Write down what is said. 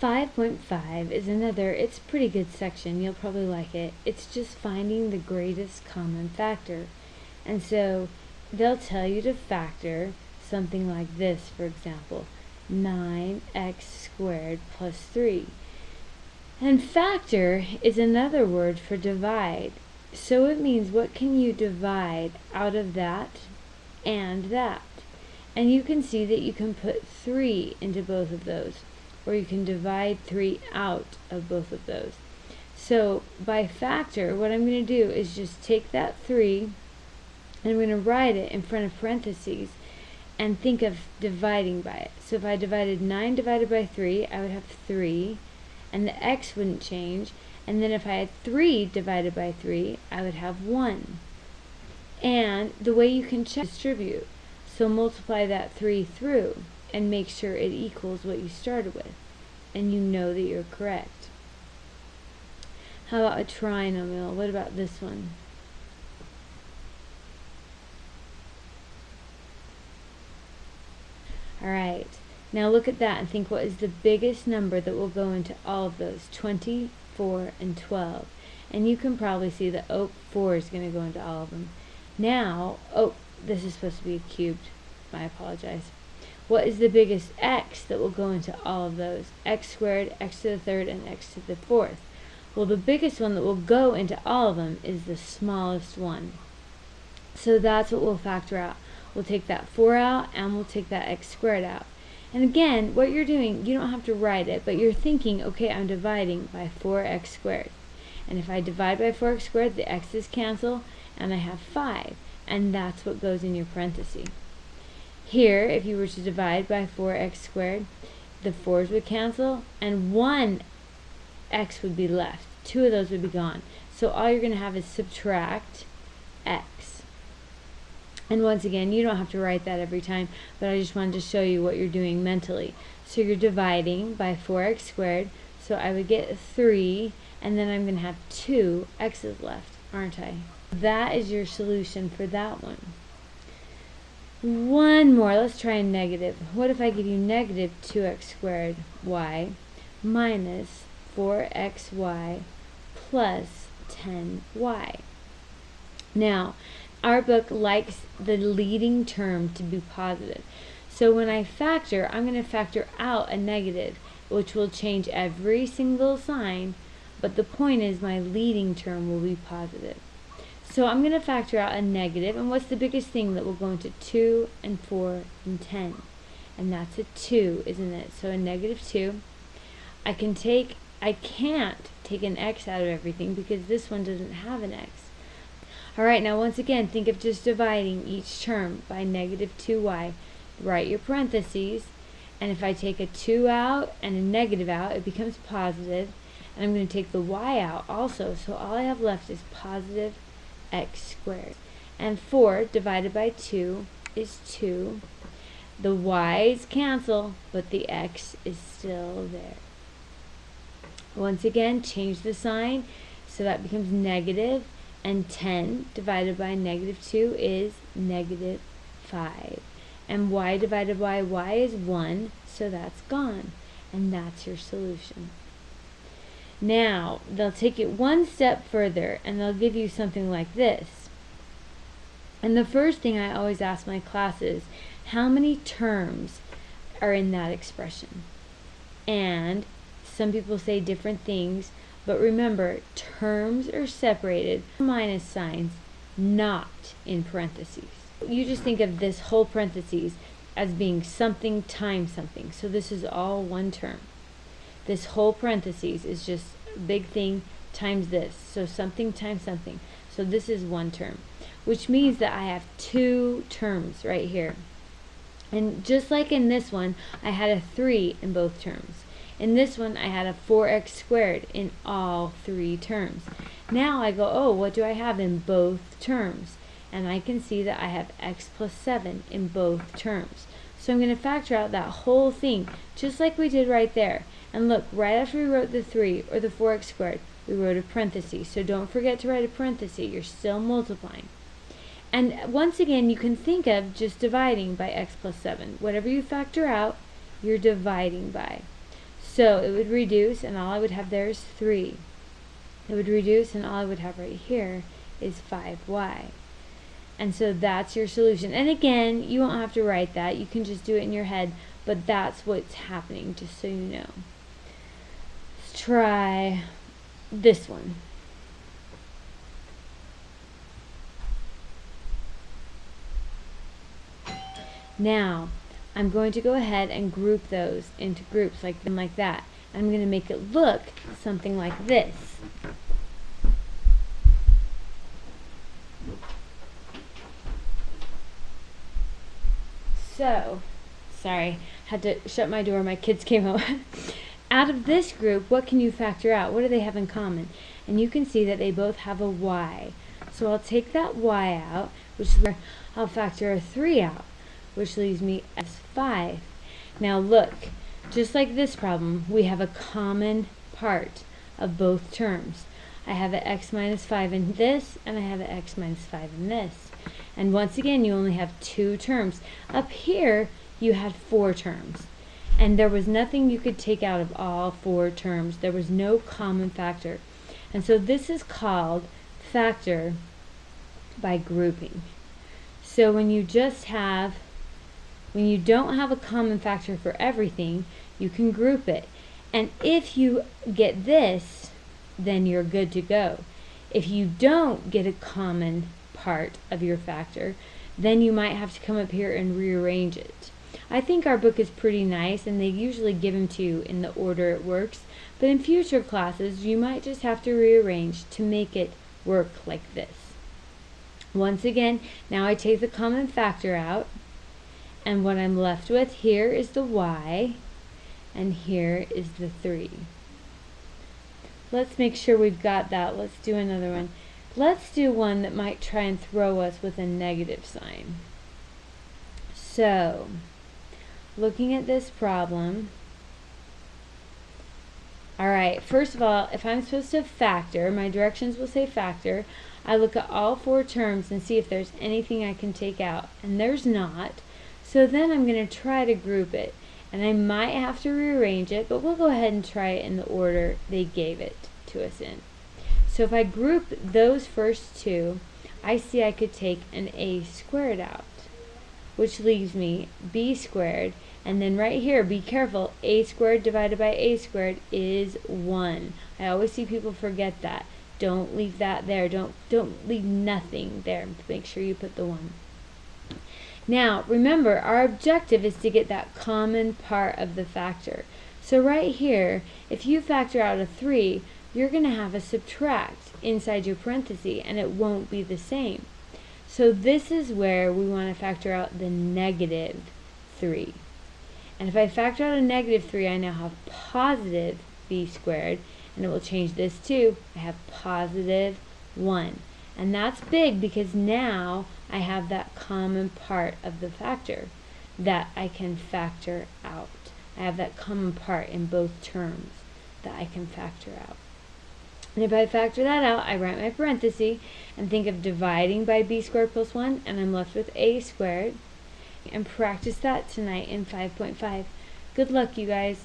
5.5 is another, it's a pretty good section, you'll probably like it. It's just finding the greatest common factor. And so they'll tell you to factor something like this, for example, 9x squared plus 3. And factor is another word for divide. So it means what can you divide out of that and that. And you can see that you can put 3 into both of those, or you can divide 3 out of both of those. So by factor, what I'm going to do is just take that 3 and I'm going to write it in front of parentheses and think of dividing by it. So if I divided 9 divided by 3, I would have 3, and the x wouldn't change. And then if I had 3 divided by 3, I would have 1. And the way you can check, distribute. So multiply that 3 through and make sure it equals what you started with, and you know that you're correct. How about a trinomial? What about this one? Alright, now look at that and think, what is the biggest number that will go into all of those? 20, 4, and 12. And you can probably see that 4 is going to go into all of them. Now, this is supposed to be cubed. I apologize. What is the biggest x that will go into all of those? X squared, x to the third, and x to the fourth. Well, the biggest one that will go into all of them is the smallest one. So that's what we'll factor out. We'll take that 4 out, and we'll take that x squared out. And again, what you're doing, you don't have to write it, but you're thinking, okay, I'm dividing by 4x squared. And if I divide by 4x squared, the x's cancel, and I have 5. And that's what goes in your parenthesis. Here, if you were to divide by 4x squared, the 4's would cancel, and 1 x would be left. 2 of those would be gone. So all you're going to have is subtract x. And once again, you don't have to write that every time, but I just wanted to show you what you're doing mentally. So you're dividing by 4x squared, so I would get 3, and then I'm going to have 2 x's left, aren't I? That is your solution for that one. One more, let's try a negative. What if I give you negative 2x squared y minus 4xy plus 10y? Now, our book likes the leading term to be positive. So when I factor, I'm going to factor out a negative, which will change every single sign, but the point is my leading term will be positive. So I'm going to factor out a negative, and what's the biggest thing that will go into 2 and 4 and 10? And that's a 2, isn't it? So a negative 2. I can't take an x out of everything because this one doesn't have an x. Alright, now once again, think of just dividing each term by negative 2y. Write your parentheses, and if I take a 2 out and a negative out, it becomes positive, and I'm going to take the y out also, so all I have left is positive x squared. And 4 divided by 2 is 2. The y's cancel, but the x is still there. Once again, change the sign, so that becomes negative, and 10 divided by negative 2 is negative 5. And y divided by y is 1, so that's gone. And that's your solution. Now, they'll take it one step further, and they'll give you something like this. And the first thing I always ask my class is, how many terms are in that expression? And some people say different things, but remember, terms are separated minus signs, not in parentheses. You just think of this whole parentheses as being something times something. So this is all one term. This whole parentheses is just a big thing times this. So something times something. So this is one term, which means that I have 2 terms right here. And just like in this one, I had a 3 in both terms. In this one, I had a 4x squared in all 3 terms. Now I go, oh, what do I have in both terms? And I can see that I have x plus 7 in both terms. So I'm going to factor out that whole thing, just like we did right there. And look, right after we wrote the 3 or the 4x squared, we wrote a parenthesis. So don't forget to write a parenthesis. You're still multiplying. And once again, you can think of just dividing by x plus 7. Whatever you factor out, you're dividing by. So it would reduce, and all I would have there is 3. It would reduce, and all I would have right here is 5y. And so that's your solution. And again, you won't have to write that. You can just do it in your head, but that's what's happening, just so you know. Let's try this one. Now, I'm going to go ahead and group those into groups like that. I'm going to make it look something like this. So, sorry, had to shut my door, my kids came home. Out of this group, what can you factor out? What do they have in common? And you can see that they both have a y. So I'll take that y out, which is where I'll factor a 3 out, which leaves me as 5. Now look, just like this problem, we have a common part of both terms. I have an x minus 5 in this, and I have an x minus 5 in this. And once again, you only have 2 terms. Up here, you had 4 terms. And there was nothing you could take out of all 4 terms. There was no common factor. And so this is called factor by grouping. So when you don't have a common factor for everything, you can group it. And if you get this, then you're good to go. If you don't get a common part of your factor, then you might have to come up here and rearrange it. I think our book is pretty nice, and they usually give them to you in the order it works, but in future classes you might just have to rearrange to make it work like this. Once again, now I take the common factor out, and what I'm left with here is the y, and here is the 3. Let's make sure we've got that. Let's do another one. Let's do one that might try and throw us with a negative sign. So, looking at this problem, alright, first of all, if I'm supposed to factor, my directions will say factor, I look at all 4 terms and see if there's anything I can take out, and there's not. So then I'm going to try to group it, and I might have to rearrange it, but we'll go ahead and try it in the order they gave it to us in. So if I group those first 2, I see I could take an a squared out, which leaves me b squared, and then right here, be careful, a squared divided by a squared is 1. I always see people forget that. Don't leave that there. Don't leave nothing there. Make sure you put the 1. Now, remember, our objective is to get that common part of the factor. So right here, if you factor out a 3, you're going to have a subtract inside your parenthesis, and it won't be the same. So this is where we want to factor out the negative 3. And if I factor out a negative 3, I now have positive b squared, and it will change this too. I have positive 1. And that's big because now I have that common part of the factor that I can factor out. I have that common part in both terms that I can factor out. And if I factor that out, I write my parenthesis and think of dividing by b squared plus 1, and I'm left with a squared. And practice that tonight in 5.5. Good luck, you guys.